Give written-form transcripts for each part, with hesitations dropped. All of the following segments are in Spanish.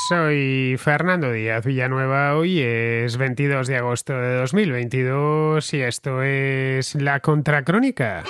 Soy Fernando Díaz Villanueva, hoy es 22 de agosto de 2022 y esto es La Contracrónica.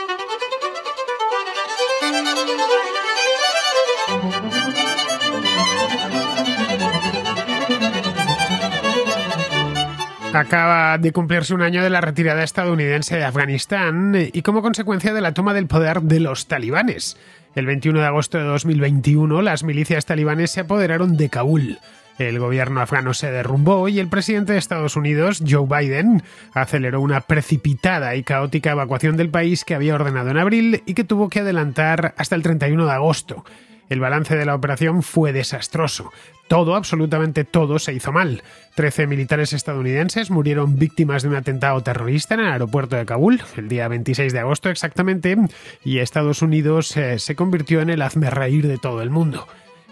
Acaba de cumplirse un año de la retirada estadounidense de Afganistán y como consecuencia de la toma del poder de los talibanes. El 21 de agosto de 2021, las milicias talibanes se apoderaron de Kabul. El gobierno afgano se derrumbó y el presidente de Estados Unidos, Joe Biden, aceleró una precipitada y caótica evacuación del país que había ordenado en abril y que tuvo que adelantar hasta el 31 de agosto. El balance de la operación fue desastroso. Todo, absolutamente todo, se hizo mal. 13 militares estadounidenses murieron víctimas de un atentado terrorista en el aeropuerto de Kabul, el día 26 de agosto exactamente, y Estados Unidos se convirtió en el hazmerreír de todo el mundo.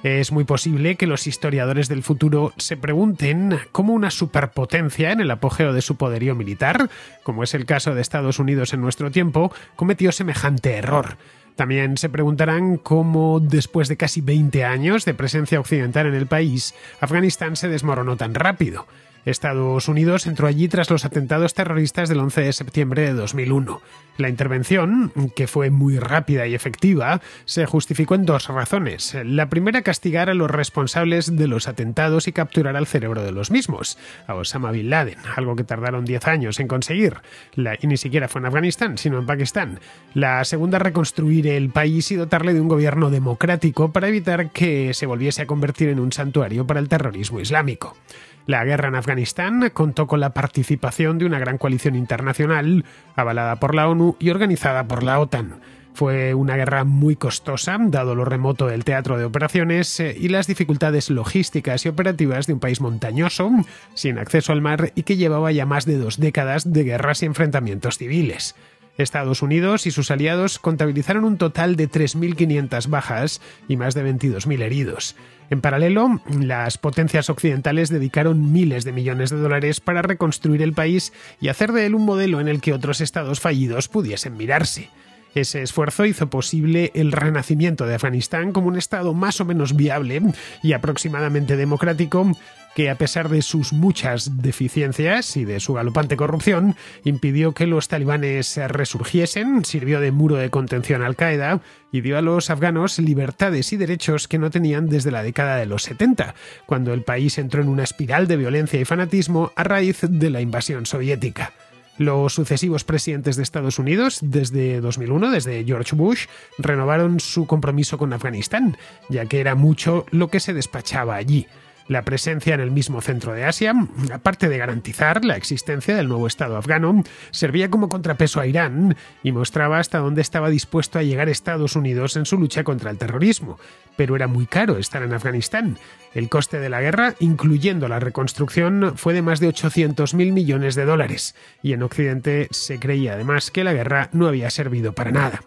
Es muy posible que los historiadores del futuro se pregunten cómo una superpotencia en el apogeo de su poderío militar, como es el caso de Estados Unidos en nuestro tiempo, cometió semejante error. También se preguntarán cómo, después de casi 20 años de presencia occidental en el país, Afganistán se desmoronó tan rápido. Estados Unidos entró allí tras los atentados terroristas del 11 de septiembre de 2001. La intervención, que fue muy rápida y efectiva, se justificó en dos razones. La primera, castigar a los responsables de los atentados y capturar al cerebro de los mismos, a Osama Bin Laden, algo que tardaron 10 años en conseguir. Y ni siquiera fue en Afganistán, sino en Pakistán. La segunda, reconstruir el país y dotarle de un gobierno democrático para evitar que se volviese a convertir en un santuario para el terrorismo islámico. La guerra en Afganistán contó con la participación de una gran coalición internacional, avalada por la ONU y organizada por la OTAN. Fue una guerra muy costosa, dado lo remoto del teatro de operaciones y las dificultades logísticas y operativas de un país montañoso, sin acceso al mar y que llevaba ya más de 2 décadas de guerras y enfrentamientos civiles. Estados Unidos y sus aliados contabilizaron un total de 3.500 bajas y más de 22.000 heridos. En paralelo, las potencias occidentales dedicaron miles de millones de dólares para reconstruir el país y hacer de él un modelo en el que otros estados fallidos pudiesen mirarse. Ese esfuerzo hizo posible el renacimiento de Afganistán como un estado más o menos viable y aproximadamente democrático que, a pesar de sus muchas deficiencias y de su galopante corrupción, impidió que los talibanes resurgiesen, sirvió de muro de contención a Al-Qaeda y dio a los afganos libertades y derechos que no tenían desde la década de los 70, cuando el país entró en una espiral de violencia y fanatismo a raíz de la invasión soviética. Los sucesivos presidentes de Estados Unidos, desde 2001, desde George Bush, renovaron su compromiso con Afganistán, ya que era mucho lo que se despachaba allí. La presencia en el mismo centro de Asia, aparte de garantizar la existencia del nuevo Estado afgano, servía como contrapeso a Irán y mostraba hasta dónde estaba dispuesto a llegar Estados Unidos en su lucha contra el terrorismo. Pero era muy caro estar en Afganistán. El coste de la guerra, incluyendo la reconstrucción, fue de más de 800.000 millones de dólares, y en Occidente se creía además que la guerra no había servido para nada.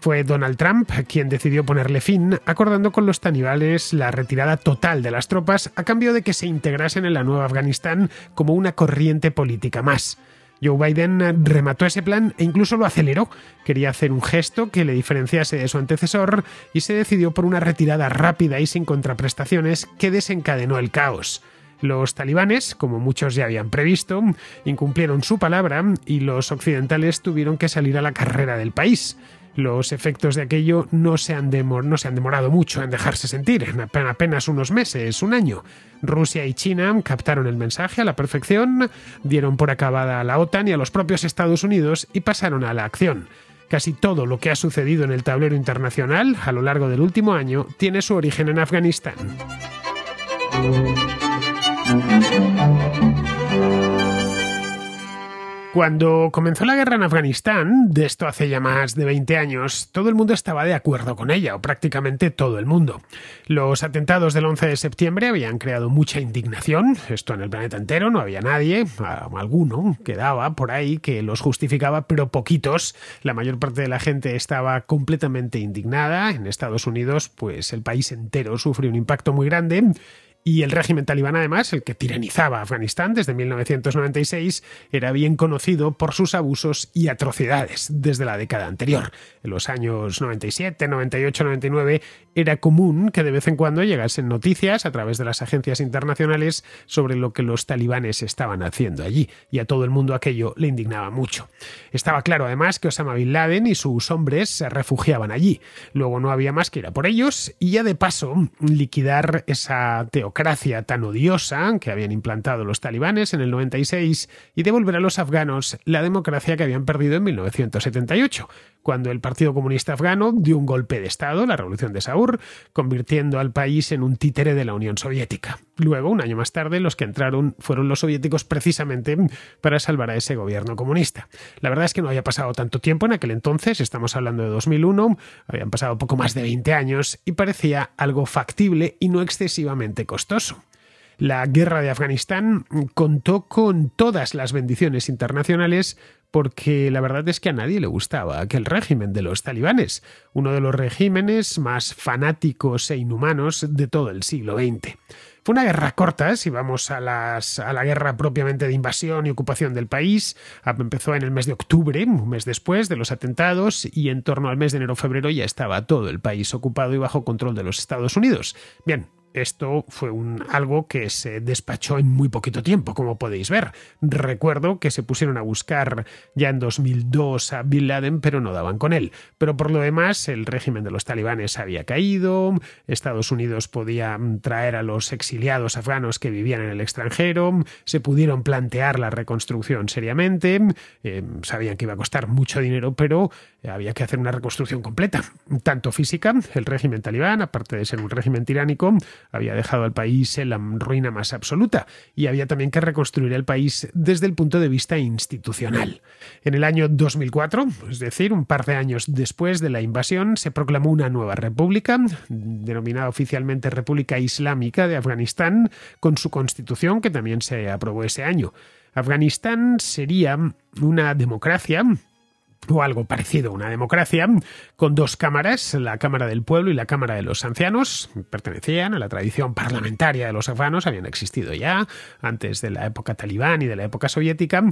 Fue Donald Trump quien decidió ponerle fin, acordando con los talibanes la retirada total de las tropas a cambio de que se integrasen en la nueva Afganistán como una corriente política más. Joe Biden remató ese plan e incluso lo aceleró. Quería hacer un gesto que le diferenciase de su antecesor y se decidió por una retirada rápida y sin contraprestaciones que desencadenó el caos. Los talibanes, como muchos ya habían previsto, incumplieron su palabra y los occidentales tuvieron que salir a la carrera del país. Los efectos de aquello no se han demorado mucho en dejarse sentir, en apenas unos meses, un año. Rusia y China captaron el mensaje a la perfección, dieron por acabada a la OTAN y a los propios Estados Unidos y pasaron a la acción. Casi todo lo que ha sucedido en el tablero internacional a lo largo del último año tiene su origen en Afganistán. Cuando comenzó la guerra en Afganistán, de esto hace ya más de 20 años, todo el mundo estaba de acuerdo con ella, o prácticamente todo el mundo. Los atentados del 11 de septiembre habían creado mucha indignación, esto en el planeta entero, no había nadie, alguno quedaba por ahí que los justificaba, pero poquitos. La mayor parte de la gente estaba completamente indignada. En Estados Unidos, pues el país entero sufrió un impacto muy grande. Y el régimen talibán, además, el que tiranizaba Afganistán desde 1996, era bien conocido por sus abusos y atrocidades desde la década anterior. En los años 97, 98, 99 era común que de vez en cuando llegasen noticias a través de las agencias internacionales sobre lo que los talibanes estaban haciendo allí, y a todo el mundo aquello le indignaba mucho. Estaba claro, además, que Osama Bin Laden y sus hombres se refugiaban allí. Luego no había más que ir a por ellos y ya de paso liquidar esa teocracia tan odiosa que habían implantado los talibanes en el 96 y devolver a los afganos la democracia que habían perdido en 1978, cuando el Partido Comunista Afgano dio un golpe de Estado, la Revolución de Saur, convirtiendo al país en un títere de la Unión Soviética. Luego, un año más tarde, los que entraron fueron los soviéticos precisamente para salvar a ese gobierno comunista. La verdad es que no había pasado tanto tiempo en aquel entonces, estamos hablando de 2001, habían pasado poco más de 20 años y parecía algo factible y no excesivamente costoso. La guerra de Afganistán contó con todas las bendiciones internacionales porque la verdad es que a nadie le gustaba aquel régimen de los talibanes, uno de los regímenes más fanáticos e inhumanos de todo el siglo XX. Fue una guerra corta, si vamos a la guerra propiamente de invasión y ocupación del país. Empezó en el mes de octubre, un mes después de los atentados, y en torno al mes de enero-febrero ya estaba todo el país ocupado y bajo control de los Estados Unidos. Bien, esto fue algo que se despachó en muy poquito tiempo, como podéis ver. Recuerdo que se pusieron a buscar ya en 2002 a Bin Laden, pero no daban con él. Pero por lo demás, el régimen de los talibanes había caído, Estados Unidos podía traer a los exiliados afganos que vivían en el extranjero, se pudieron plantear la reconstrucción seriamente, sabían que iba a costar mucho dinero, pero había que hacer una reconstrucción completa, tanto física. El régimen talibán, aparte de ser un régimen tiránico, había dejado al país en la ruina más absoluta y había también que reconstruir el país desde el punto de vista institucional. En el año 2004, es decir, un par de años después de la invasión, se proclamó una nueva república, denominada oficialmente República Islámica de Afganistán, con su constitución que también se aprobó ese año. Afganistán sería una democracia, o algo parecido a una democracia, con dos cámaras, la Cámara del Pueblo y la Cámara de los Ancianos. Pertenecían a la tradición parlamentaria de los afganos, habían existido ya antes de la época talibán y de la época soviética,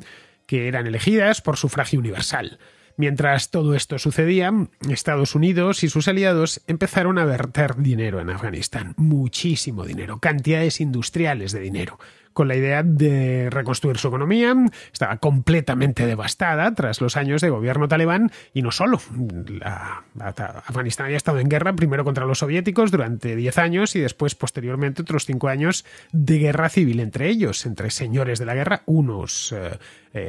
que eran elegidas por sufragio universal. Mientras todo esto sucedía, Estados Unidos y sus aliados empezaron a verter dinero en Afganistán, muchísimo dinero, cantidades industriales de dinero, con la idea de reconstruir su economía. Estaba completamente devastada tras los años de gobierno talibán y no solo. Afganistán había estado en guerra primero contra los soviéticos durante 10 años y después, posteriormente, otros 5 años de guerra civil entre ellos, entre señores de la guerra, unos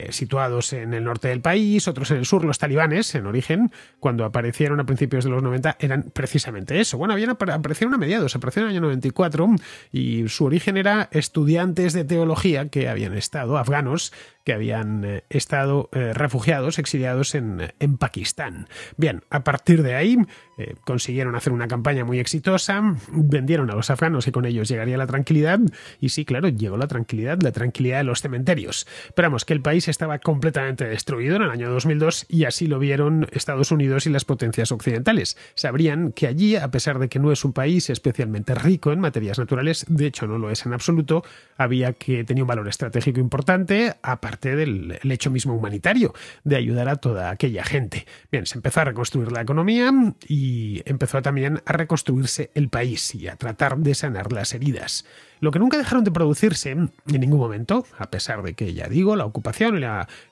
situados en el norte del país, otros en el sur. Los talibanes, en origen, cuando aparecieron a principios de los 90, eran precisamente eso. Bueno, aparecieron a mediados, aparecieron en el año 94 y su origen era estudiantes de teología que habían estado, afganos, que habían estado refugiados, exiliados en Pakistán. Bien, a partir de ahí consiguieron hacer una campaña muy exitosa, vendieron a los afganos y con ellos llegaría la tranquilidad, y sí, claro, llegó la tranquilidad de los cementerios. Pero vamos, que el país estaba completamente destruido en el año 2002 y así lo vieron Estados Unidos y las potencias occidentales. Sabrían que allí, a pesar de que no es un país especialmente rico en materias naturales, de hecho no lo es en absoluto, tenía un valor estratégico importante, aparte del hecho mismo humanitario de ayudar a toda aquella gente. Bien, se empezó a reconstruir la economía y empezó también a reconstruirse el país y a tratar de sanar las heridas. Lo que nunca dejaron de producirse en ningún momento, a pesar de que, ya digo, la ocupación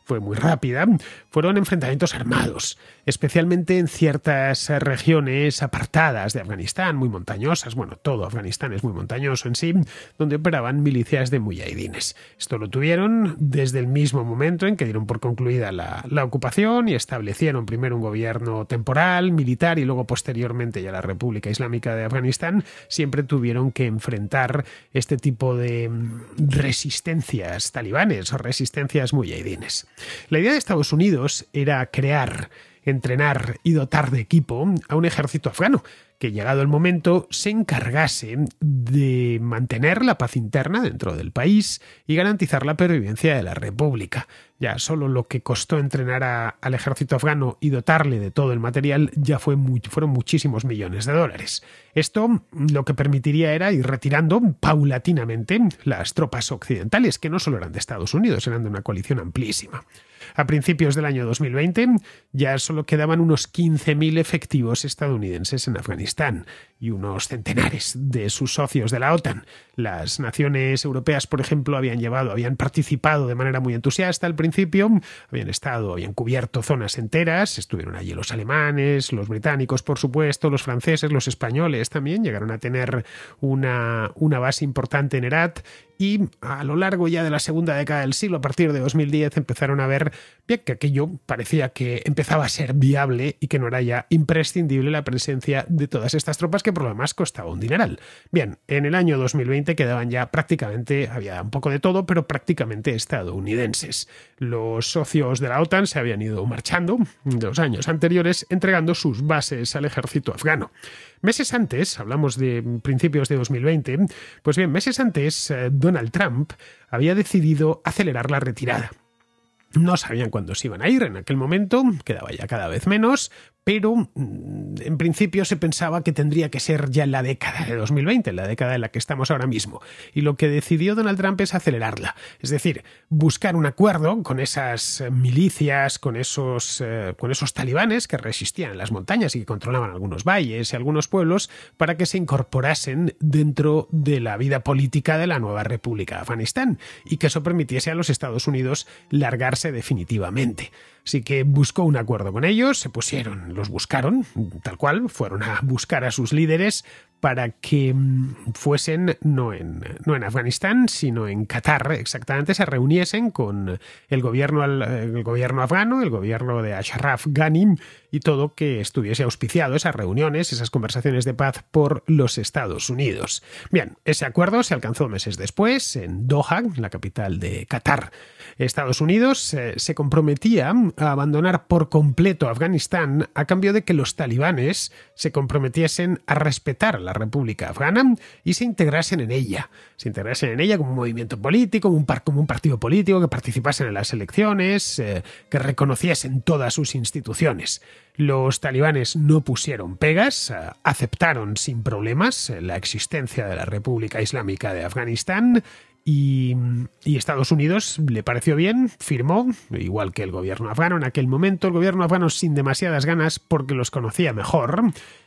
fue muy rápida, fueron enfrentamientos armados, especialmente en ciertas regiones apartadas de Afganistán, muy montañosas. Bueno, todo Afganistán es muy montañoso en sí, donde operaban milicias de mujahidines. Esto lo tuvieron desde el mismo momento en que dieron por concluida la ocupación y establecieron primero un gobierno temporal, militar, y luego posteriormente ya la República Islámica de Afganistán. Siempre tuvieron que enfrentar este tipo de resistencias talibanes o resistencias mujahidines. La idea de Estados Unidos era crear entrenar y dotar de equipo a un ejército afgano que, llegado el momento, se encargase de mantener la paz interna dentro del país y garantizar la pervivencia de la República. Ya solo lo que costó entrenar al ejército afgano y dotarle de todo el material ya fueron muchísimos millones de dólares. Esto lo que permitiría era ir retirando paulatinamente las tropas occidentales, que no solo eran de Estados Unidos, eran de una coalición amplísima. A principios del año 2020 ya solo quedaban unos 15.000 efectivos estadounidenses en Afganistán y unos centenares de sus socios de la OTAN. Las naciones europeas, por ejemplo, habían participado de manera muy entusiasta al principio, habían cubierto zonas enteras, estuvieron allí los alemanes, los británicos, por supuesto, los franceses, los españoles también llegaron a tener una base importante en Herat. Y a lo largo ya de la segunda década del siglo, a partir de 2010, empezaron a ver bien que aquello parecía que empezaba a ser viable y que no era ya imprescindible la presencia de todas estas tropas, que por lo demás costaba un dineral. Bien, en el año 2020 quedaban ya prácticamente, había un poco de todo, pero prácticamente estadounidenses. Los socios de la OTAN se habían ido marchando de los años anteriores, entregando sus bases al ejército afgano. Meses antes, hablamos de principios de 2020, pues bien, meses antes Donald Trump había decidido acelerar la retirada. No sabían cuándo se iban a ir en aquel momento, quedaba ya cada vez menos, pero en principio se pensaba que tendría que ser ya en la década de 2020, en la década en la que estamos ahora mismo. Y lo que decidió Donald Trump es acelerarla, es decir, buscar un acuerdo con esas milicias, con esos talibanes que resistían en las montañas y que controlaban algunos valles y algunos pueblos, para que se incorporasen dentro de la vida política de la nueva República de Afganistán y que eso permitiese a los Estados Unidos largarse definitivamente. Así que buscó un acuerdo con ellos, los buscaron, tal cual, fueron a buscar a sus líderes para que fuesen no en Afganistán, sino en Qatar, exactamente, se reuniesen con el gobierno afgano, el gobierno de Ashraf Ghani y todo, que estuviese auspiciado esas reuniones, esas conversaciones de paz por los Estados Unidos. Bien, ese acuerdo se alcanzó meses después en Doha, la capital de Qatar. Estados Unidos se comprometía a abandonar por completo Afganistán a cambio de que los talibanes se comprometiesen a respetar la República Afgana y se integrasen en ella. Se integrasen en ella como un movimiento político, como un partido político, que participasen en las elecciones, que reconociesen todas sus instituciones. Los talibanes no pusieron pegas, aceptaron sin problemas la existencia de la República Islámica de Afganistán. Y Estados Unidos le pareció bien, firmó, igual que el gobierno afgano en aquel momento, el gobierno afgano sin demasiadas ganas porque los conocía mejor,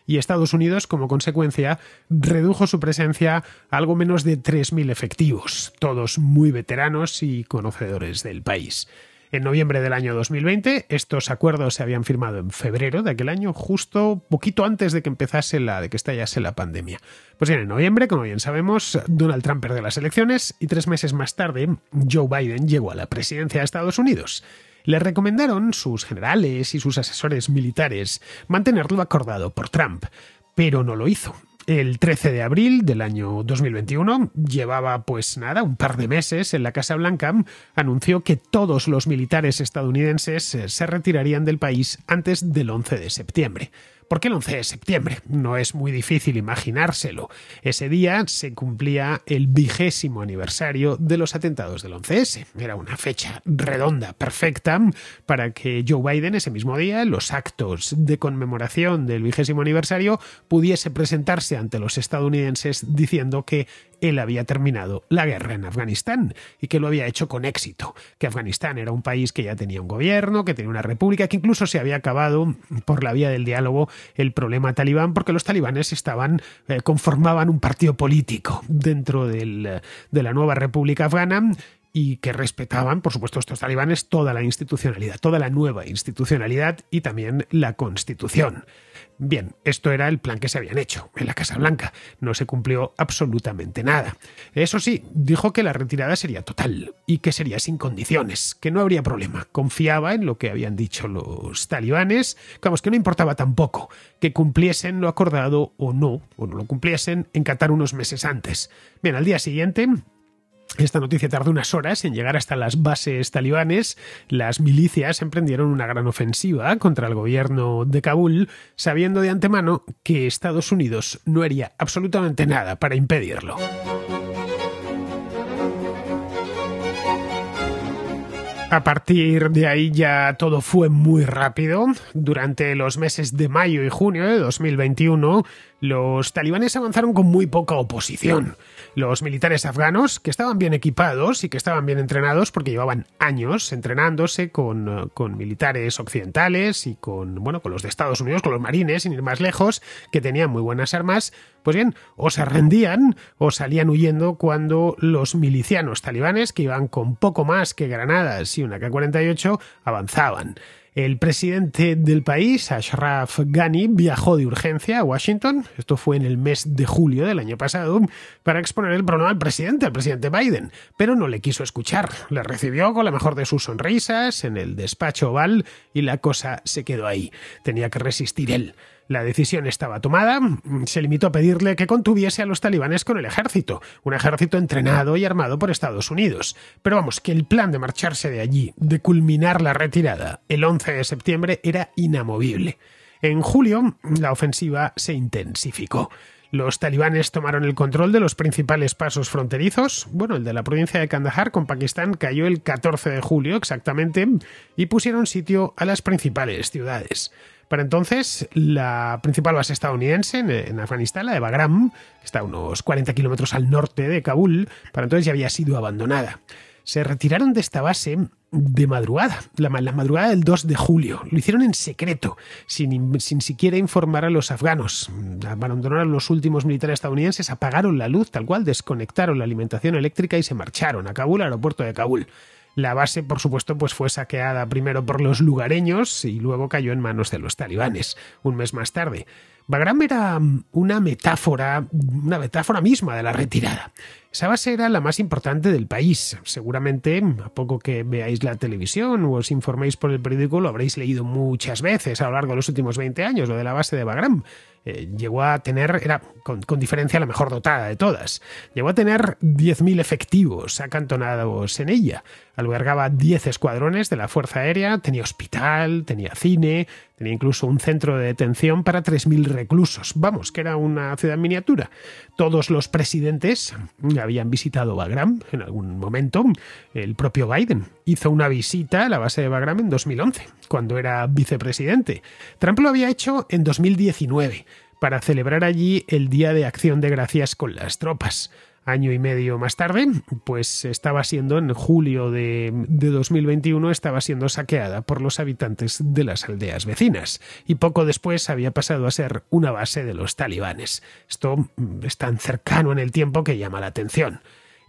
y Estados Unidos, como consecuencia, redujo su presencia a algo menos de 3.000 efectivos, todos muy veteranos y conocedores del país. En noviembre del año 2020, estos acuerdos se habían firmado en febrero de aquel año, justo poquito antes de que de que estallase la pandemia. Pues bien, en noviembre, como bien sabemos, Donald Trump perdió las elecciones y 3 meses más tarde, Joe Biden llegó a la presidencia de Estados Unidos. Le recomendaron sus generales y sus asesores militares mantener lo acordado por Trump, pero no lo hizo. El 13 de abril del año 2021, llevaba un par de meses en la Casa Blanca, anunció que todos los militares estadounidenses se retirarían del país antes del 11 de septiembre. ¿Por qué el 11 de septiembre? No es muy difícil imaginárselo. Ese día se cumplía el 20º aniversario de los atentados del 11S. Era una fecha redonda, perfecta, para que Joe Biden ese mismo día, en los actos de conmemoración del 20º aniversario, pudiese presentarse ante los estadounidenses diciendo que él había terminado la guerra en Afganistán y que lo había hecho con éxito, que Afganistán era un país que ya tenía un gobierno, que tenía una república, que incluso se había acabado por la vía del diálogo el problema talibán, porque los talibanes conformaban un partido político dentro de la nueva república afgana, y que respetaban, por supuesto, estos talibanes toda la institucionalidad, toda la nueva institucionalidad y también la Constitución. Bien, esto era el plan que se habían hecho en la Casa Blanca. No se cumplió absolutamente nada. Eso sí, dijo que la retirada sería total y que sería sin condiciones, que no habría problema. Confiaba en lo que habían dicho los talibanes, que no importaba tampoco que cumpliesen lo acordado o no lo cumpliesen en Qatar unos meses antes. Bien, al día siguiente, Esta noticia tardó unas horas en llegar hasta las bases talibanes. Las milicias emprendieron una gran ofensiva contra el gobierno de Kabul, sabiendo de antemano que Estados Unidos no haría absolutamente nada para impedirlo. A partir de ahí ya todo fue muy rápido. Durante los meses de mayo y junio de 2021, los talibanes avanzaron con muy poca oposición. Los militares afganos, que estaban bien equipados y que estaban bien entrenados porque llevaban años entrenándose con militares occidentales y con los de Estados Unidos, con los marines, sin ir más lejos, que tenían muy buenas armas, pues bien, o se rendían o salían huyendo cuando los milicianos talibanes, que iban con poco más que granadas y una K-48, avanzaban. El presidente del país, Ashraf Ghani, viajó de urgencia a Washington, esto fue en el mes de julio del año pasado, para exponer el problema al presidente Biden, pero no le quiso escuchar. Le recibió con la mejor de sus sonrisas en el despacho oval y la cosa se quedó ahí. Tenía que resistir él. La decisión estaba tomada, se limitó a pedirle que contuviese a los talibanes con el ejército, un ejército entrenado y armado por Estados Unidos. Pero vamos, que el plan de marcharse de allí, de culminar la retirada el 11 de septiembre, era inamovible. En julio, la ofensiva se intensificó. Los talibanes tomaron el control de los principales pasos fronterizos. El de la provincia de Kandahar con Pakistán cayó el 14 de julio exactamente y pusieron sitio a las principales ciudades. Para entonces, la principal base estadounidense en Afganistán, la de Bagram, que está a unos 40 kilómetros al norte de Kabul, para entonces ya había sido abandonada. Se retiraron de esta base de madrugada, la madrugada del 2 de julio. Lo hicieron en secreto, sin siquiera informar a los afganos. Abandonaron los últimos militares estadounidenses, apagaron la luz, tal cual, desconectaron la alimentación eléctrica y se marcharon a Kabul, al aeropuerto de Kabul. La base, por supuesto, fue saqueada primero por los lugareños y luego cayó en manos de los talibanes, un mes más tarde. Bagram era una metáfora misma de la retirada. Esa base era la más importante del país. Seguramente, a poco que veáis la televisión o os informéis por el periódico, lo habréis leído muchas veces a lo largo de los últimos 20 años, lo de la base de Bagram. Llegó a tener, era con diferencia la mejor dotada de todas, llegó a tener 10.000 efectivos acantonados en ella. Albergaba 10 escuadrones de la Fuerza Aérea, tenía hospital, tenía cine, tenía incluso un centro de detención para 3.000 reclusos. Vamos, que era una ciudad miniatura. Todos los presidentes habían visitado Bagram en algún momento. El propio Biden hizo una visita a la base de Bagram en 2011, cuando era vicepresidente. Trump lo había hecho en 2019, para celebrar allí el Día de Acción de Gracias con las tropas. Año y medio más tarde, pues estaba siendo, en julio de 2021, estaba siendo saqueada por los habitantes de las aldeas vecinas. Y poco después había pasado a ser una base de los talibanes. Esto es tan cercano en el tiempo que llama la atención.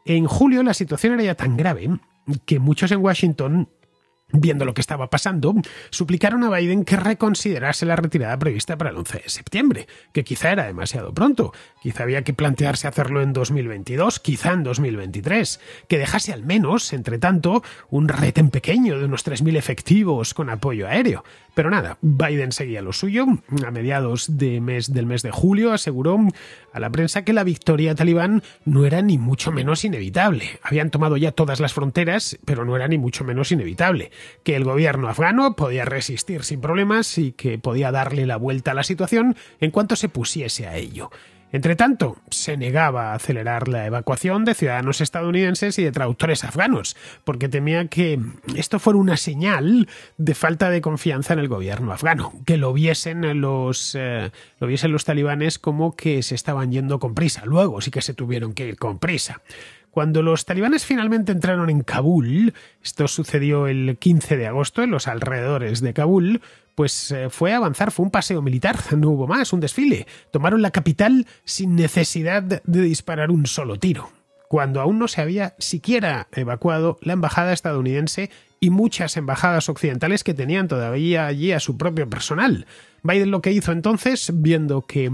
En julio la situación era ya tan grave que muchos en Washington, viendo lo que estaba pasando, suplicaron a Biden que reconsiderase la retirada prevista para el 11 de septiembre, que quizá era demasiado pronto, quizá había que plantearse hacerlo en 2022, quizá en 2023, que dejase al menos, entre tanto, un retén pequeño de unos 3.000 efectivos con apoyo aéreo. Pero nada, Biden seguía lo suyo. A mediados del mes de julio aseguró a la prensa que la victoria talibán no era ni mucho menos inevitable. Habían tomado ya todas las fronteras, pero no era ni mucho menos inevitable. Que el gobierno afgano podía resistir sin problemas y que podía darle la vuelta a la situación en cuanto se pusiese a ello. Entre tanto, se negaba a acelerar la evacuación de ciudadanos estadounidenses y de traductores afganos, porque temía que esto fuera una señal de falta de confianza en el gobierno afgano, que lo viesen los talibanes como que se estaban yendo con prisa. Luego sí que se tuvieron que ir con prisa. Cuando los talibanes finalmente entraron en Kabul, esto sucedió el 15 de agosto en los alrededores de Kabul, pues fue avanzar, fue un paseo militar, no hubo más, un desfile. Tomaron la capital sin necesidad de disparar un solo tiro, cuando aún no se había siquiera evacuado la embajada estadounidense y muchas embajadas occidentales que tenían todavía allí a su propio personal. Biden lo que hizo entonces, viendo que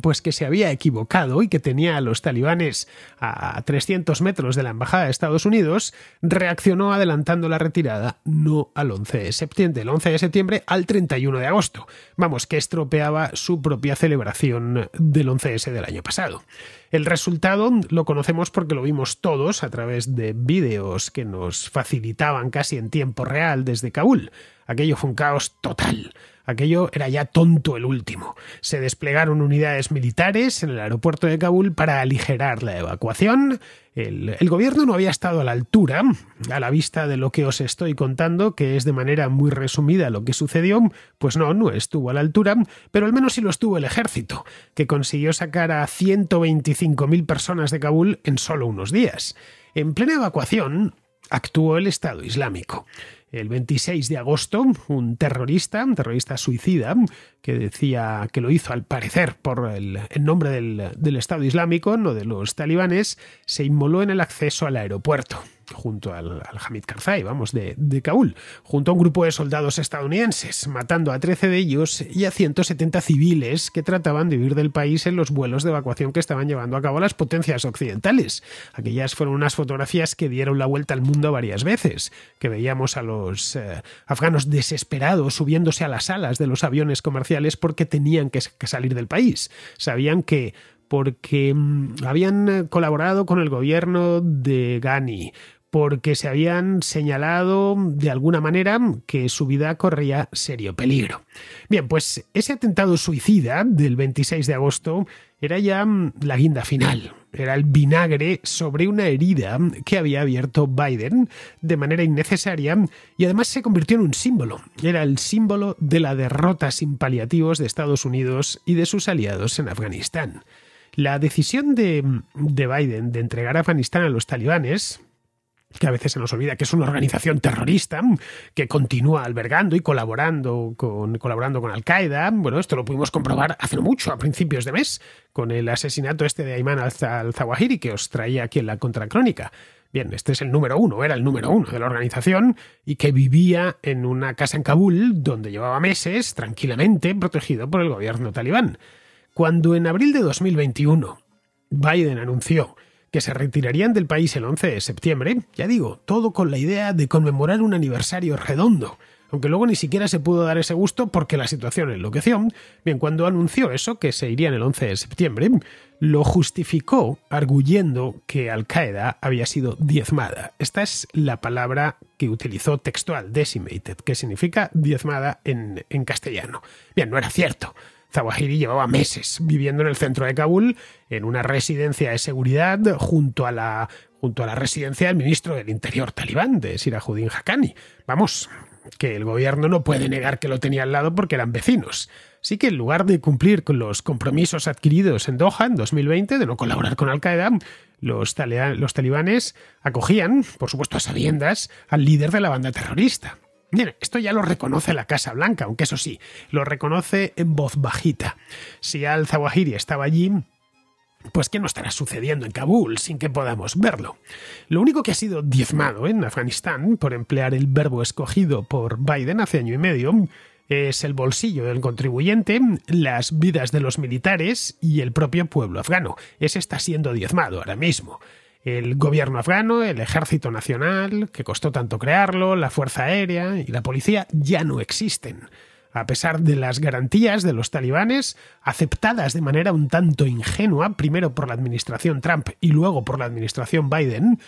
pues que se había equivocado y que tenía a los talibanes a 300 metros de la embajada de Estados Unidos, reaccionó adelantando la retirada no al 11 de septiembre, el 11 de septiembre al 31 de agosto. Vamos, que estropeaba su propia celebración del 11S del año pasado. El resultado lo conocemos porque lo vimos todos a través de vídeos que nos facilitaban casi en tiempo real desde Kabul. Aquello fue un caos total. Aquello era ya tonto el último. Se desplegaron unidades militares en el aeropuerto de Kabul para aligerar la evacuación. El gobierno no había estado a la altura, a la vista de lo que os estoy contando, que es de manera muy resumida lo que sucedió. Pues no estuvo a la altura, pero al menos sí lo estuvo el ejército, que consiguió sacar a 125.000 personas de Kabul en solo unos días. En plena evacuación actuó el Estado Islámico. El 26 de agosto, un terrorista suicida, que decía que lo hizo al parecer por el nombre del Estado Islámico, no de los talibanes, se inmoló en el acceso al aeropuerto, junto al Hamid Karzai, de Kabul, junto a un grupo de soldados estadounidenses, matando a 13 de ellos y a 170 civiles que trataban de huir del país en los vuelos de evacuación que estaban llevando a cabo las potencias occidentales. Aquellas fueron unas fotografías que dieron la vuelta al mundo varias veces, que veíamos a los afganos desesperados subiéndose a las alas de los aviones comerciales porque tenían que salir del país. Sabían que porque habían colaborado con el gobierno de Ghani, porque se habían señalado de alguna manera que su vida corría serio peligro. Bien, pues ese atentado suicida del 26 de agosto era ya la guinda final. Era el vinagre sobre una herida que había abierto Biden de manera innecesaria y además se convirtió en un símbolo. Era el símbolo de la derrota sin paliativos de Estados Unidos y de sus aliados en Afganistán. La decisión de Biden de entregar a Afganistán a los talibanes, que a veces se nos olvida que es una organización terrorista que continúa albergando y colaborando con Al-Qaeda. Bueno, esto lo pudimos comprobar hace no mucho, a principios de mes, con el asesinato de Ayman al-Zawahiri, que os traía aquí en la contracrónica. Bien, este es el número uno, era el número uno de la organización y que vivía en una casa en Kabul donde llevaba meses tranquilamente protegido por el gobierno talibán. Cuando en abril de 2021 Biden anunció que se retirarían del país el 11 de septiembre, ya digo, todo con la idea de conmemorar un aniversario redondo, aunque luego ni siquiera se pudo dar ese gusto porque la situación enloqueció. Bien, cuando anunció eso, que se irían el 11 de septiembre, lo justificó arguyendo que Al-Qaeda había sido diezmada. Esta es la palabra que utilizó textual, decimated, que significa diezmada en castellano. Bien, no era cierto. Zawahiri llevaba meses viviendo en el centro de Kabul, en una residencia de seguridad junto a la residencia del ministro del Interior talibán, de Sirajuddin Haqqani. Vamos, que el gobierno no puede negar que lo tenía al lado porque eran vecinos. Así que en lugar de cumplir con los compromisos adquiridos en Doha en 2020 de no colaborar con Al-Qaeda, los talibanes acogían, por supuesto a sabiendas, al líder de la banda terrorista. Bien, esto ya lo reconoce la Casa Blanca, aunque eso sí, lo reconoce en voz bajita. Si al-Zawahiri estaba allí, pues ¿qué no estará sucediendo en Kabul sin que podamos verlo? Lo único que ha sido diezmado en Afganistán, por emplear el verbo escogido por Biden hace año y medio, es el bolsillo del contribuyente, las vidas de los militares y el propio pueblo afgano. Ese está siendo diezmado ahora mismo. El gobierno afgano, el ejército nacional, que costó tanto crearlo, la fuerza aérea y la policía ya no existen. A pesar de las garantías de los talibanes, aceptadas de manera un tanto ingenua, primero por la administración Trump y luego por la administración Biden,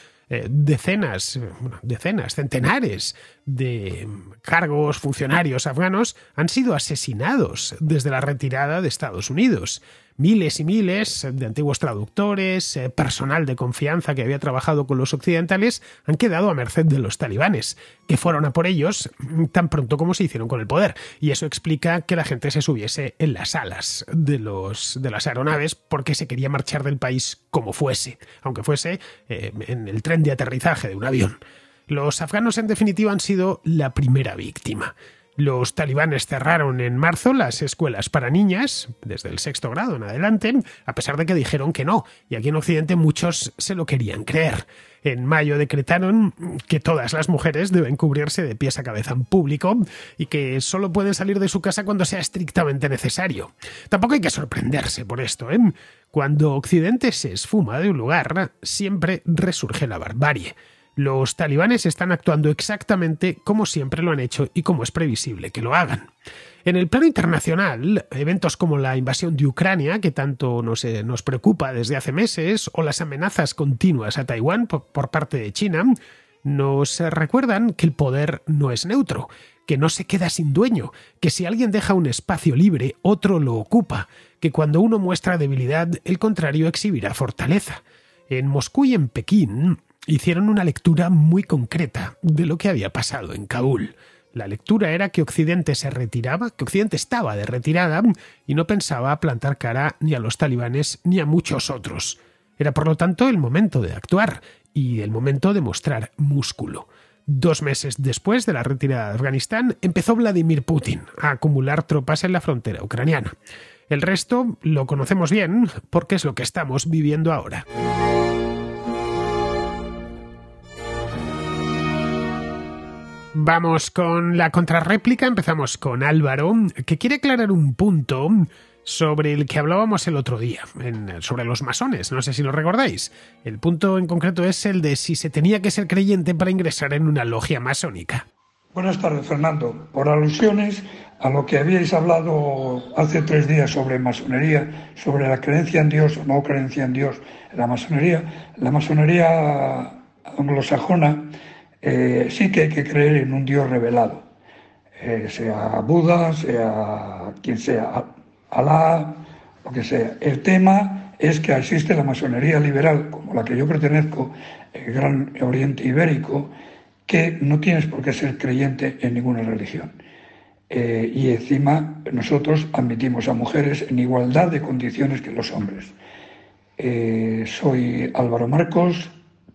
centenares de cargos, funcionarios afganos han sido asesinados desde la retirada de Estados Unidos. Miles y miles de antiguos traductores, personal de confianza que había trabajado con los occidentales, han quedado a merced de los talibanes, que fueron a por ellos tan pronto como se hicieron con el poder. Y eso explica que la gente se subiese en las alas de las aeronaves porque se quería marchar del país como fuese, aunque fuese en el tren de aterrizaje de un avión. Los afganos, en definitiva, han sido la primera víctima. Los talibanes cerraron en marzo las escuelas para niñas, desde el sexto grado en adelante, a pesar de que dijeron que no, y aquí en Occidente muchos se lo querían creer. En mayo decretaron que todas las mujeres deben cubrirse de pies a cabeza en público y que solo pueden salir de su casa cuando sea estrictamente necesario. Tampoco hay que sorprenderse por esto, ¿eh? Cuando Occidente se esfuma de un lugar, siempre resurge la barbarie. Los talibanes están actuando exactamente como siempre lo han hecho y como es previsible que lo hagan. En el plano internacional, eventos como la invasión de Ucrania, que tanto nos preocupa desde hace meses, o las amenazas continuas a Taiwán por parte de China, nos recuerdan que el poder no es neutro, que no se queda sin dueño, que si alguien deja un espacio libre, otro lo ocupa, que cuando uno muestra debilidad, el contrario exhibirá fortaleza. En Moscú y en Pekín hicieron una lectura muy concreta de lo que había pasado en Kabul. La lectura era que Occidente se retiraba, que Occidente estaba de retirada y no pensaba plantar cara ni a los talibanes ni a muchos otros. Era, por lo tanto, el momento de actuar y el momento de mostrar músculo. 2 meses después de la retirada de Afganistán, empezó Vladimir Putin a acumular tropas en la frontera ucraniana. El resto lo conocemos bien porque es lo que estamos viviendo ahora. Vamos con la contrarréplica. Empezamos con Álvaro, que quiere aclarar un punto sobre el que hablábamos el otro día, sobre los masones, no sé si lo recordáis. El punto en concreto es el de si se tenía que ser creyente para ingresar en una logia masónica. Buenas tardes, Fernando. Por alusiones a lo que habíais hablado hace 3 días sobre masonería, sobre la creencia en Dios o no creencia en Dios en la masonería anglosajona, sí que hay que creer en un Dios revelado, sea Buda, sea quien sea, Alá, lo que sea. El tema es que existe la masonería liberal, como la que yo pertenezco, el Gran Oriente Ibérico, que no tienes por qué ser creyente en ninguna religión. Y encima nosotros admitimos a mujeres en igualdad de condiciones que los hombres. Soy Álvaro Marcos,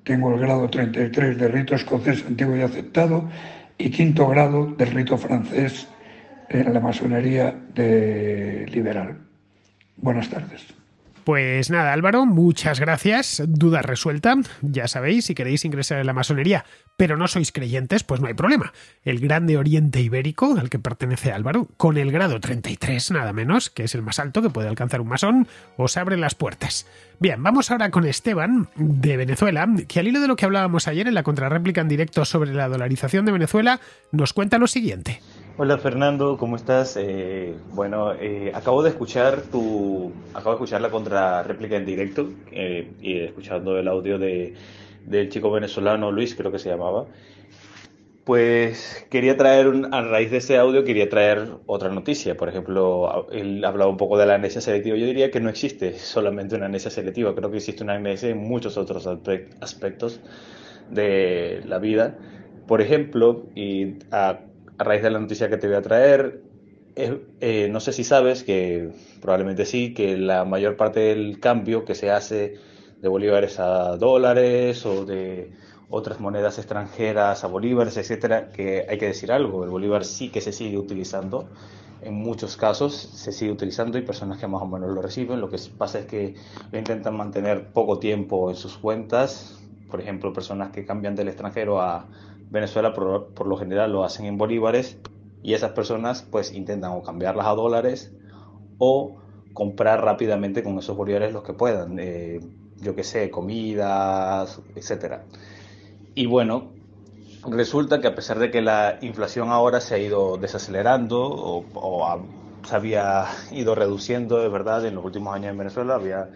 tengo el grado 33 del rito escocés antiguo y aceptado y 5º grado del rito francés en la masonería liberal. Buenas tardes. Pues nada, Álvaro, muchas gracias. Duda resuelta. Ya sabéis, si queréis ingresar en la masonería, pero no sois creyentes, pues no hay problema. El Grande Oriente Ibérico, al que pertenece Álvaro, con el grado 33, nada menos, que es el más alto que puede alcanzar un masón, os abre las puertas. Bien, vamos ahora con Esteban, de Venezuela, que al hilo de lo que hablábamos ayer en la contrarréplica en directo sobre la dolarización de Venezuela, nos cuenta lo siguiente. Hola Fernando, ¿cómo estás? Acabo de escuchar la contrarréplica en directo y escuchando el audio del chico venezolano Luis, creo que se llamaba. Pues a raíz de ese audio quería traer otra noticia. Por ejemplo, él hablaba un poco de la amnesia selectiva. Yo diría que no existe solamente una amnesia selectiva, creo que existe una amnesia en muchos otros aspectos de la vida. Por ejemplo, a raíz de la noticia que te voy a traer, no sé si sabes, que probablemente sí, que la mayor parte del cambio que se hace de bolívares a dólares o de otras monedas extranjeras a bolívares, etcétera, que hay que decir algo, el bolívar sí que se sigue utilizando, en muchos casos se sigue utilizando y personas que más o menos lo reciben. Lo que pasa es que lo intentan mantener poco tiempo en sus cuentas. Por ejemplo, personas que cambian del extranjero a Venezuela por lo general lo hacen en bolívares y esas personas pues intentan o cambiarlas a dólares o comprar rápidamente con esos bolívares los que puedan, yo que sé, comidas, etcétera. Y bueno, resulta que a pesar de que la inflación ahora se ha ido desacelerando se había ido reduciendo, de verdad, en los últimos años en Venezuela, había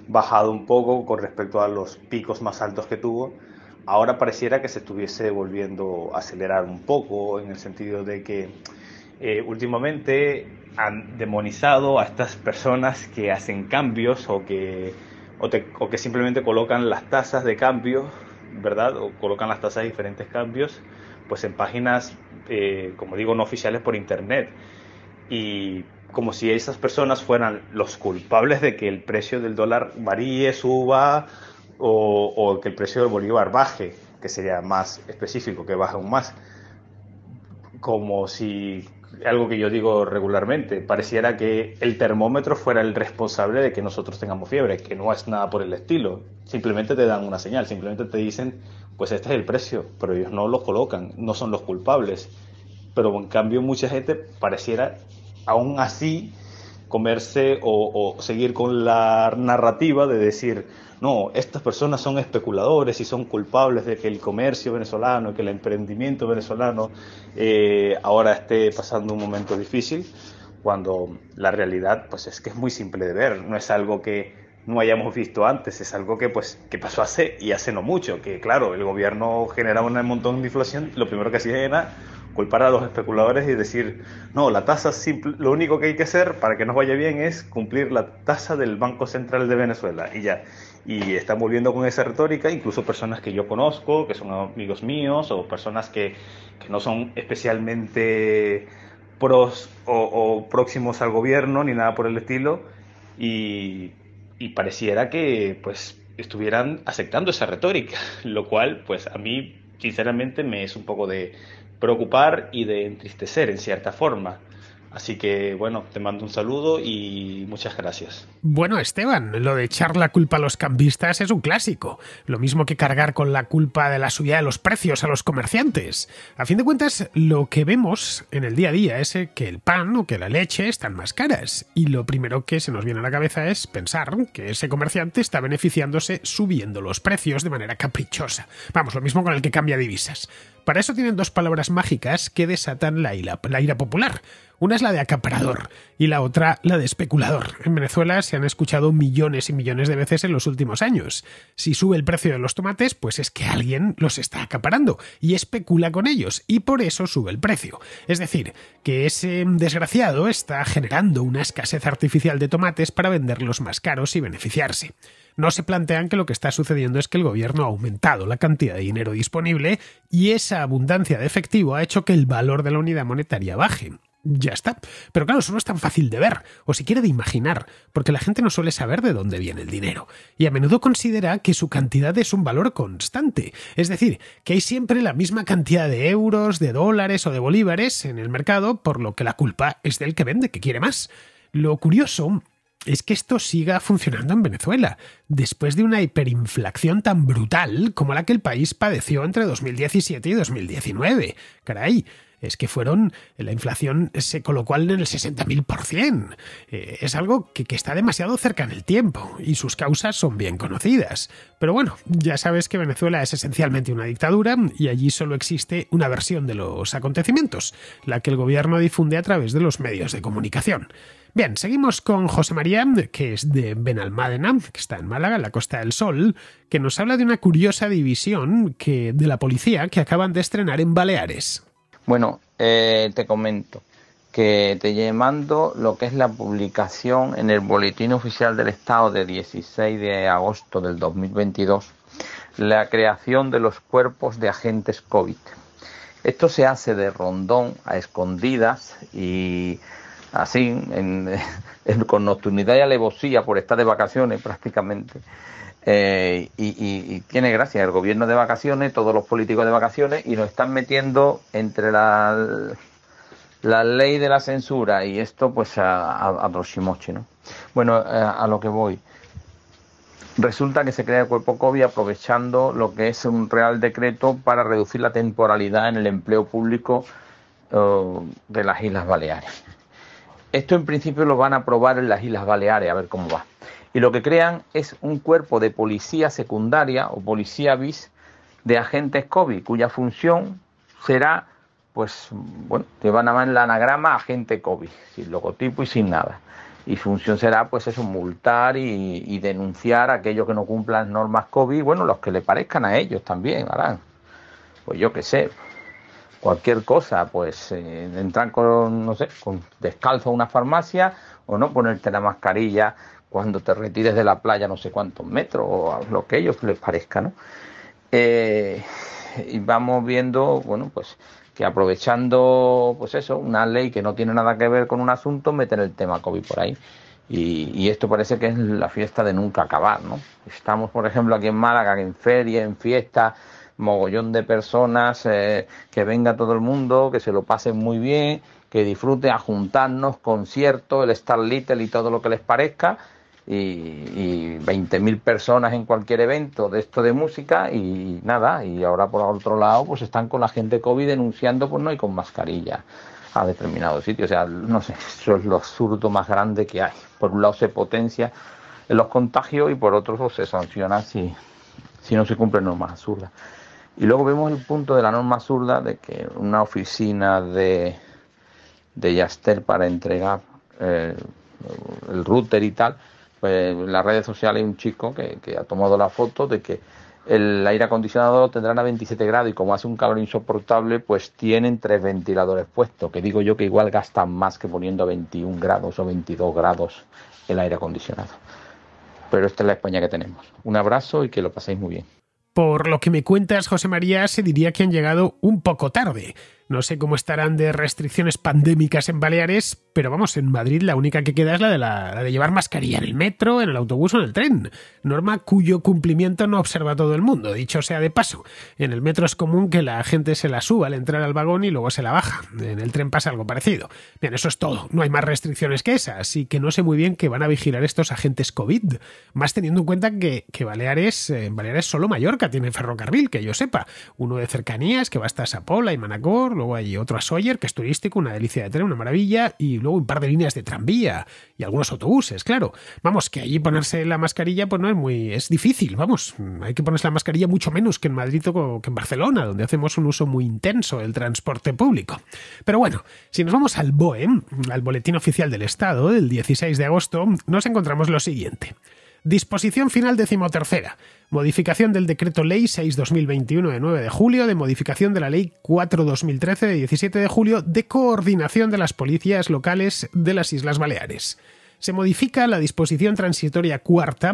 bajado un poco con respecto a los picos más altos que tuvo. Ahora pareciera que se estuviese volviendo a acelerar un poco, en el sentido de que últimamente han demonizado a estas personas que hacen cambios o que simplemente colocan las tasas de cambio, ¿verdad? O colocan las tasas de diferentes cambios pues en páginas, como digo, no oficiales por internet. Y como si esas personas fueran los culpables de que el precio del dólar varíe, suba o que el precio del bolívar baje, que sería más específico, que baje aún más. Como si algo que yo digo regularmente, pareciera que el termómetro fuera el responsable de que nosotros tengamos fiebre, que no es nada por el estilo. Simplemente te dan una señal, simplemente te dicen, pues este es el precio, pero ellos no lo colocan, no son los culpables. Pero en cambio mucha gente pareciera aún así comerse o seguir con la narrativa de decir, no, estas personas son especuladores y son culpables de que el comercio venezolano, que el emprendimiento venezolano ahora esté pasando un momento difícil, cuando la realidad pues es que es muy simple de ver, no es algo que no hayamos visto antes, es algo que pues que pasó hace no mucho, que claro, el gobierno generaba un montón de inflación, lo primero que hacía era culpar a los especuladores y decir, no, la tasa simple, lo único que hay que hacer para que nos vaya bien es cumplir la tasa del Banco Central de Venezuela y ya. Y están volviendo con esa retórica, incluso personas que yo conozco, que son amigos míos, o personas que no son especialmente pros o próximos al gobierno, ni nada por el estilo, y pareciera que pues estuvieran aceptando esa retórica, lo cual pues a mí sinceramente me es un poco de preocupar y de entristecer en cierta forma. Así que bueno, te mando un saludo y muchas gracias. Bueno, Esteban, lo de echar la culpa a los cambistas es un clásico. Lo mismo que cargar con la culpa de la subida de los precios a los comerciantes. A fin de cuentas, lo que vemos en el día a día es que el pan o que la leche están más caras. Y lo primero que se nos viene a la cabeza es pensar que ese comerciante está beneficiándose subiendo los precios de manera caprichosa. Vamos, lo mismo con el que cambia divisas. Para eso tienen dos palabras mágicas que desatan la ira popular. Una es la de acaparador y la otra la de especulador. En Venezuela se han escuchado millones y millones de veces en los últimos años. Si sube el precio de los tomates, pues es que alguien los está acaparando y especula con ellos y por eso sube el precio. Es decir, que ese desgraciado está generando una escasez artificial de tomates para venderlos más caros y beneficiarse. No se plantean que lo que está sucediendo es que el gobierno ha aumentado la cantidad de dinero disponible y esa abundancia de efectivo ha hecho que el valor de la unidad monetaria baje. Ya está. Pero claro, eso no es tan fácil de ver, o siquiera de imaginar, porque la gente no suele saber de dónde viene el dinero, y a menudo considera que su cantidad es un valor constante, es decir, que hay siempre la misma cantidad de euros, de dólares o de bolívares en el mercado, por lo que la culpa es del que vende, que quiere más. Lo curioso es que esto siga funcionando en Venezuela, después de una hiperinflación tan brutal como la que el país padeció entre 2017 y 2019. Caray, es que la inflación se colocó en el 60.000%. Es algo que está demasiado cerca en el tiempo y sus causas son bien conocidas. Pero bueno, ya sabes que Venezuela es esencialmente una dictadura y allí solo existe una versión de los acontecimientos, la que el gobierno difunde a través de los medios de comunicación. Bien, seguimos con José María, que es de Benalmádena, que está en Málaga, en la Costa del Sol, que nos habla de una curiosa división de la policía que acaban de estrenar en Baleares. Bueno, te comento que te mando lo que es la publicación en el Boletín Oficial del Estado de 16 de agosto del 2022, la creación de los cuerpos de agentes COVID. Esto se hace de rondón a escondidas y así, con nocturnidad y alevosía por estar de vacaciones prácticamente. Y tiene gracia el gobierno de vacaciones, todos los políticos de vacaciones, y nos están metiendo entre la ley de la censura y esto pues a trochimoche, ¿no? Bueno, a lo que voy. Resulta que se crea el cuerpo COVID aprovechando lo que es un real decreto para reducir la temporalidad en el empleo público de las Islas Baleares. Esto en principio lo van a aprobar en las Islas Baleares, a ver cómo va. Y lo que crean es un cuerpo de policía secundaria o policía bis de agentes COVID, cuya función será, pues, bueno, te van a llamar el anagrama agente COVID, sin logotipo y sin nada. Y función será, pues eso, multar y denunciar a aquellos que no cumplan las normas COVID, bueno, los que le parezcan a ellos también, harán. Pues yo qué sé, cualquier cosa, pues entrar con, no sé, con descalzo a una farmacia o no ponerte la mascarilla cuando te retires de la playa no sé cuántos metros o a lo que a ellos les parezca, ¿no? Y vamos viendo, bueno, pues que aprovechando, pues eso, una ley que no tiene nada que ver con un asunto, meten el tema COVID por ahí. Y esto parece que es la fiesta de nunca acabar, ¿no? Estamos, por ejemplo, aquí en Málaga, en feria, en fiesta, mogollón de personas, que venga todo el mundo, que se lo pasen muy bien, que disfruten, a juntarnos, conciertos, el Star Little y todo lo que les parezca, y 20.000 personas en cualquier evento de esto de música, y nada, y ahora por otro lado pues están con la gente COVID denunciando pues no ir con mascarilla a determinados sitios. O sea, no sé, eso es lo absurdo más grande que hay. Por un lado se potencia en los contagios y por otro pues, se sanciona si no se cumplen normas absurdas. Y luego vemos el punto de la norma absurda de que una oficina de Yastel para entregar el router y tal, pues en las redes sociales hay un chico que ha tomado la foto de que el aire acondicionado lo tendrán a 27 grados y como hace un calor insoportable, pues tienen 3 ventiladores puestos, que digo yo que igual gastan más que poniendo a 21 grados o 22 grados el aire acondicionado. Pero esta es la España que tenemos. Un abrazo y que lo paséis muy bien. Por lo que me cuentas, José María, se diría que han llegado un poco tarde. No sé cómo estarán de restricciones pandémicas en Baleares, pero vamos, en Madrid la única que queda es la de llevar mascarilla en el metro, en el autobús o en el tren. Norma cuyo cumplimiento no observa todo el mundo, dicho sea de paso. En el metro es común que la gente se la suba al entrar al vagón y luego se la baja. En el tren pasa algo parecido. Bien, eso es todo. No hay más restricciones que esas, así que no sé muy bien qué van a vigilar estos agentes COVID. Más teniendo en cuenta que Baleares solo Mallorca tiene ferrocarril, que yo sepa. Uno de cercanías que va hasta Sapola y Manacor. Luego hay otro a Sóller, que es turístico, una delicia de tren, una maravilla, y luego un par de líneas de tranvía y algunos autobuses, claro. Vamos, que allí ponerse la mascarilla pues no es difícil, vamos, hay que ponerse la mascarilla mucho menos que en Madrid o que en Barcelona, donde hacemos un uso muy intenso del transporte público. Pero bueno, si nos vamos al BOE, al Boletín Oficial del Estado, del 16 de agosto, nos encontramos lo siguiente. Disposición final 13ª. Modificación del Decreto Ley 6/2021 de 9 de julio, de modificación de la Ley 4/2013 de 17 de julio de coordinación de las policías locales de las Islas Baleares. Se modifica la disposición transitoria cuarta,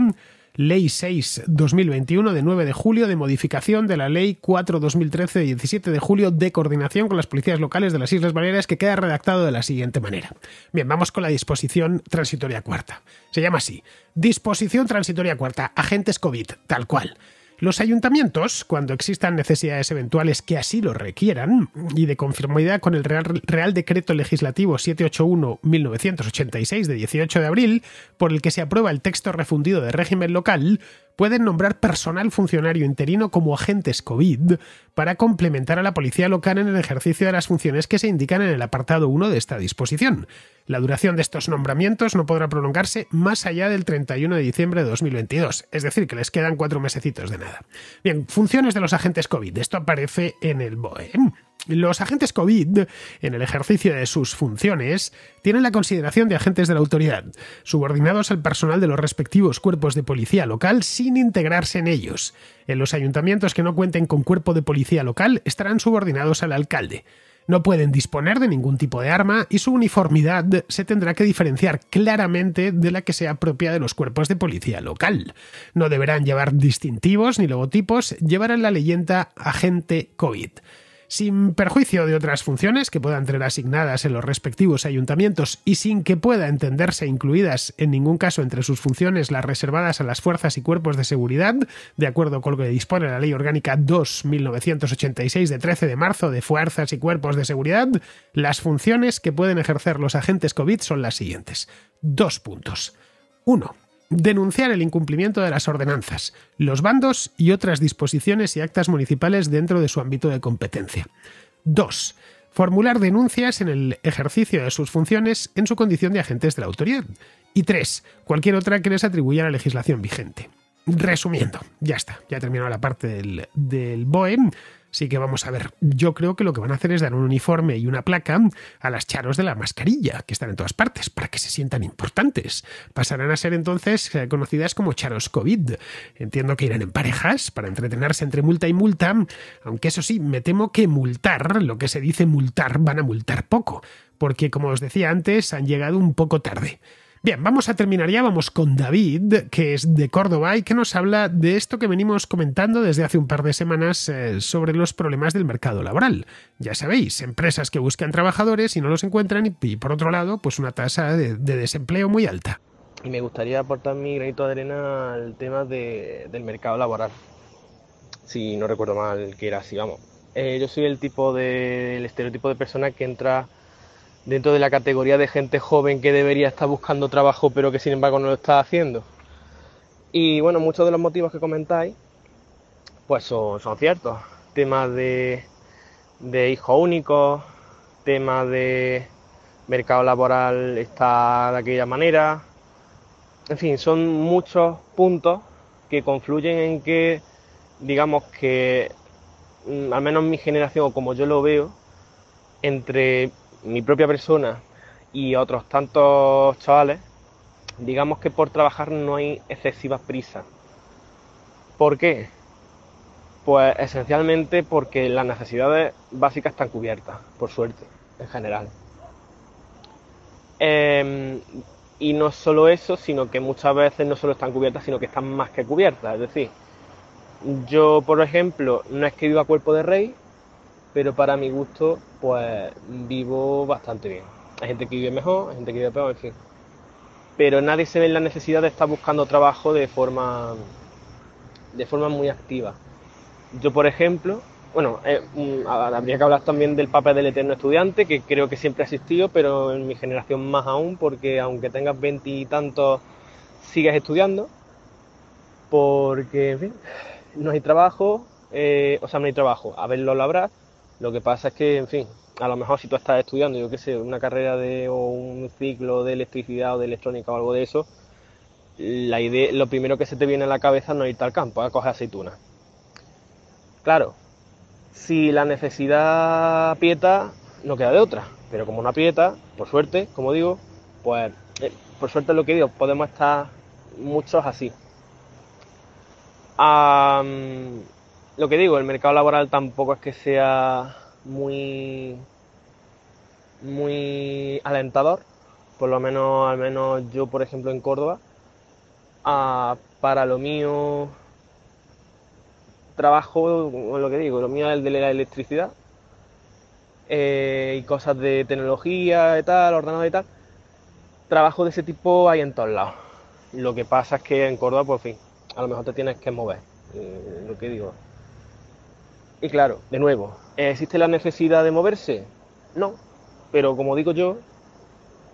Ley 6/2021 de 9 de julio de modificación de la Ley 4/2013 de 17 de julio de coordinación con las policías locales de las Islas Baleares, que queda redactado de la siguiente manera. Bien, vamos con la disposición transitoria cuarta. Se llama así. Disposición transitoria cuarta. Agentes COVID, tal cual. Los ayuntamientos, cuando existan necesidades eventuales que así lo requieran, y de conformidad con el Real Decreto Legislativo 781/1986 de 18 de abril, por el que se aprueba el texto refundido de régimen local, pueden nombrar personal funcionario interino como agentes COVID para complementar a la policía local en el ejercicio de las funciones que se indican en el apartado 1 de esta disposición. La duración de estos nombramientos no podrá prolongarse más allá del 31 de diciembre de 2022, es decir, que les quedan 4 mesecitos de nada. Bien, funciones de los agentes COVID. Esto aparece en el BOE. Los agentes COVID, en el ejercicio de sus funciones, tienen la consideración de agentes de la autoridad, subordinados al personal de los respectivos cuerpos de policía local sin integrarse en ellos. En los ayuntamientos que no cuenten con cuerpo de policía local estarán subordinados al alcalde. No pueden disponer de ningún tipo de arma y su uniformidad se tendrá que diferenciar claramente de la que sea propia de los cuerpos de policía local. No deberán llevar distintivos ni logotipos, llevarán la leyenda agente COVID. Sin perjuicio de otras funciones que puedan tener asignadas en los respectivos ayuntamientos y sin que pueda entenderse incluidas en ningún caso entre sus funciones las reservadas a las fuerzas y cuerpos de seguridad, de acuerdo con lo que dispone la Ley Orgánica 2/1986 de 13 de marzo de Fuerzas y Cuerpos de Seguridad, las funciones que pueden ejercer los agentes COVID son las siguientes. 2 puntos. 1. Denunciar el incumplimiento de las ordenanzas, los bandos y otras disposiciones y actas municipales dentro de su ámbito de competencia. 2. Formular denuncias en el ejercicio de sus funciones en su condición de agentes de la autoridad. Y 3. Cualquier otra que les atribuya la legislación vigente. Resumiendo, ya está, ya he terminado la parte del BOE. Así que vamos a ver, yo creo que lo que van a hacer es dar un uniforme y una placa a las charos de la mascarilla, que están en todas partes, para que se sientan importantes. Pasarán a ser entonces conocidas como charos COVID. Entiendo que irán en parejas para entretenerse entre multa y multa, aunque eso sí, me temo que multar, lo que se dice multar, van a multar poco, porque como os decía antes, han llegado un poco tarde. Bien, vamos a terminar ya, vamos con David, que es de Córdoba y que nos habla de esto que venimos comentando desde hace un par de semanas sobre los problemas del mercado laboral. Ya sabéis, empresas que buscan trabajadores y no los encuentran y por otro lado, pues una tasa de desempleo muy alta. Y me gustaría aportar mi granito de arena al tema del mercado laboral. Si no recuerdo mal que era así, vamos. Yo soy el estereotipo de persona que entra dentro de la categoría de gente joven que debería estar buscando trabajo pero que sin embargo no lo está haciendo. Y bueno, muchos de los motivos que comentáis pues son ciertos. Temas de hijos únicos, temas de mercado laboral está de aquella manera. En fin, son muchos puntos que confluyen en que, digamos que, al menos mi generación, o como yo lo veo, entre mi propia persona y otros tantos chavales, digamos que por trabajar no hay excesivas prisas. ¿Por qué? Pues esencialmente porque las necesidades básicas están cubiertas, por suerte, en general. Y no solo eso, sino que muchas veces no solo están cubiertas, sino que están más que cubiertas. Es decir, yo, por ejemplo, no es que viva a cuerpo de rey, pero para mi gusto, pues vivo bastante bien. Hay gente que vive mejor, hay gente que vive peor, en fin. Pero nadie se ve en la necesidad de estar buscando trabajo de forma muy activa. Yo, por ejemplo, bueno, habría que hablar también del papel del eterno estudiante, que creo que siempre ha existido, pero en mi generación más aún, porque aunque tengas 20 y tantos, sigues estudiando, porque, en fin, no hay trabajo, no hay trabajo, a verlo lo habrá. Lo que pasa es que, en fin, a lo mejor si tú estás estudiando, yo qué sé, una carrera o un ciclo de electricidad o de electrónica o algo de eso, lo primero que se te viene a la cabeza no es irte al campo, a coger aceitunas. Claro, si la necesidad aprieta, no queda de otra, pero como no aprieta, por suerte, como digo, pues, por suerte es lo que digo, podemos estar muchos así. Lo que digo, el mercado laboral tampoco es que sea muy alentador, por lo menos, al menos yo, por ejemplo, en Córdoba, para lo mío trabajo, lo que digo, lo mío es el de la electricidad y cosas de tecnología y tal, ordenador y tal. Trabajo de ese tipo hay en todos lados. Lo que pasa es que en Córdoba, por fin, a lo mejor te tienes que mover, lo que digo. Y claro, de nuevo, ¿existe la necesidad de moverse? No, pero como digo yo,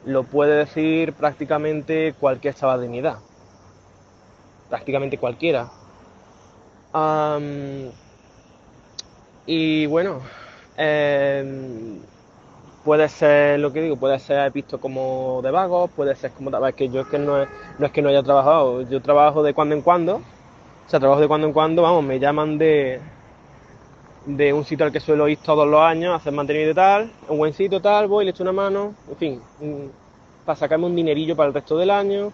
lo puede decir prácticamente cualquier chaval de mi edad. Prácticamente cualquiera. Y bueno, puede ser lo que digo, puede ser visto como de vagos, puede ser como es que yo es que no es que no haya trabajado, yo trabajo de cuando en cuando, trabajo de cuando en cuando, vamos, me llaman de un sitio al que suelo ir todos los años, hacer mantenimiento y tal, un buen sitio tal, voy, le echo una mano, en fin, para sacarme un dinerillo para el resto del año,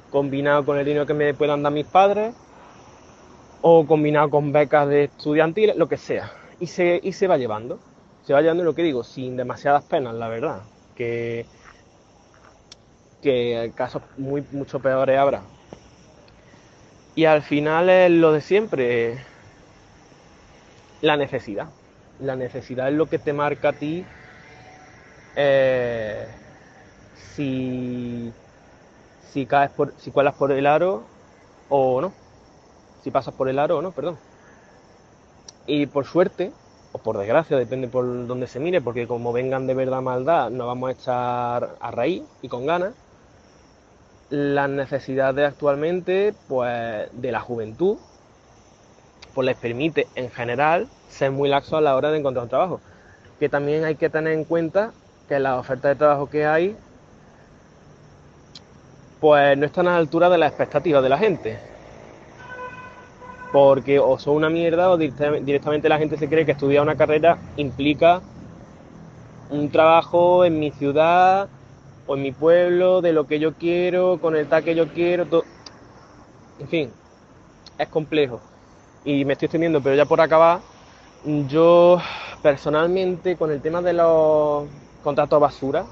combinado con el dinero que me puedan dar mis padres, o combinado con becas de estudiantiles, lo que sea, y se va llevando. Se va llevando, lo que digo, sin demasiadas penas, la verdad, que casos mucho peores habrá. Y al final es lo de siempre, la necesidad. La necesidad es lo que te marca a ti si cuelas por el aro o no. Si pasas por el aro o no, perdón. Y por suerte, o por desgracia, depende por donde se mire, porque como vengan de verdad maldad, nos vamos a echar a raíz y con ganas. Las necesidades actualmente, pues, de la juventud, pues les permite, en general, ser muy laxos a la hora de encontrar un trabajo. Que también hay que tener en cuenta que las ofertas de trabajo que hay, pues no están a la altura de las expectativas de la gente. Porque o son una mierda o directamente la gente se cree que estudiar una carrera implica un trabajo en mi ciudad o en mi pueblo, de lo que yo quiero, con el tal que yo quiero, todo. En fin, es complejo. Y me estoy extendiendo, pero ya por acabar, yo personalmente con el tema de los contratos basura,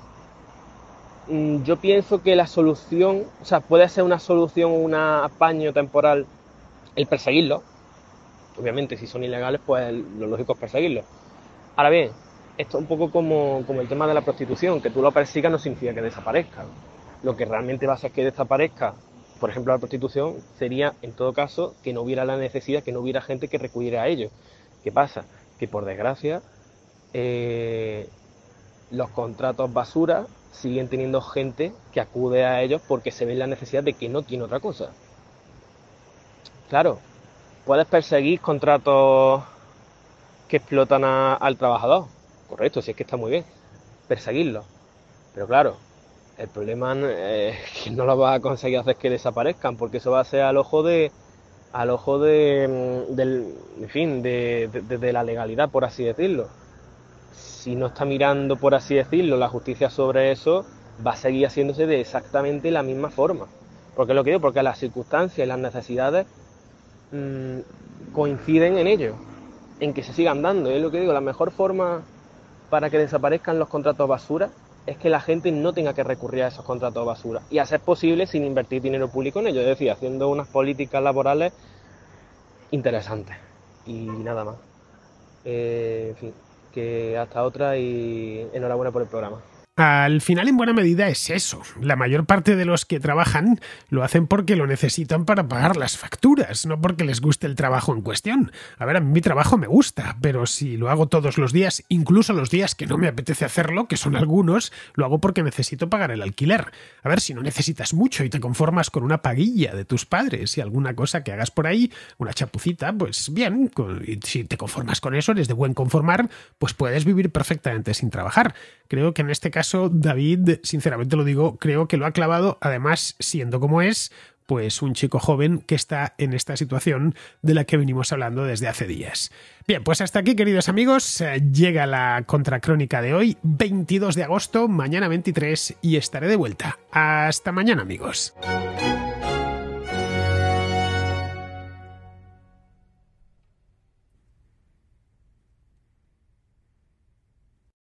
yo pienso que la solución, o sea, puede ser una solución, un apaño temporal el perseguirlos. Obviamente, si son ilegales, pues lo lógico es perseguirlos. Ahora bien, esto es un poco como el tema de la prostitución, que tú lo persigas no significa que desaparezca. Lo que realmente va a hacer que desaparezca, por ejemplo, la prostitución, sería, en todo caso, que no hubiera la necesidad, que no hubiera gente que recurriera a ello. ¿Qué pasa? Que por desgracia, los contratos basura siguen teniendo gente que acude a ellos porque se ve la necesidad de que no tiene otra cosa. Claro, puedes perseguir contratos que explotan al trabajador, correcto, si es que está muy bien, perseguirlos, pero claro, el problema es que no lo vas a conseguir hacer que desaparezcan, porque eso va a ser al ojo de la legalidad, por así decirlo. Si no está mirando, por así decirlo, la justicia sobre eso, va a seguir haciéndose de exactamente la misma forma. Porque es lo que digo, porque las circunstancias y las necesidades coinciden en ello, en que se sigan dando. Es lo que digo, la mejor forma para que desaparezcan los contratos basura es que la gente no tenga que recurrir a esos contratos basura y a ser posible sin invertir dinero público en ello, es decir, haciendo unas políticas laborales interesantes y nada más. En fin, que hasta otra y enhorabuena por el programa. Al final, en buena medida, es eso. La mayor parte de los que trabajan lo hacen porque lo necesitan para pagar las facturas, no porque les guste el trabajo en cuestión. A ver, a mí mi trabajo me gusta, pero si lo hago todos los días, incluso los días que no me apetece hacerlo, que son algunos, lo hago porque necesito pagar el alquiler. A ver, si no necesitas mucho y te conformas con una paguilla de tus padres y alguna cosa que hagas por ahí, una chapucita, pues bien, y si te conformas con eso, eres de buen conformar, pues puedes vivir perfectamente sin trabajar. Creo que en este caso David, sinceramente lo digo, creo que lo ha clavado, además siendo como es, pues un chico joven que está en esta situación de la que venimos hablando desde hace días. Bien, pues hasta aquí, queridos amigos, llega la contracrónica de hoy, 22 de agosto, mañana 23, y estaré de vuelta. Hasta mañana, amigos.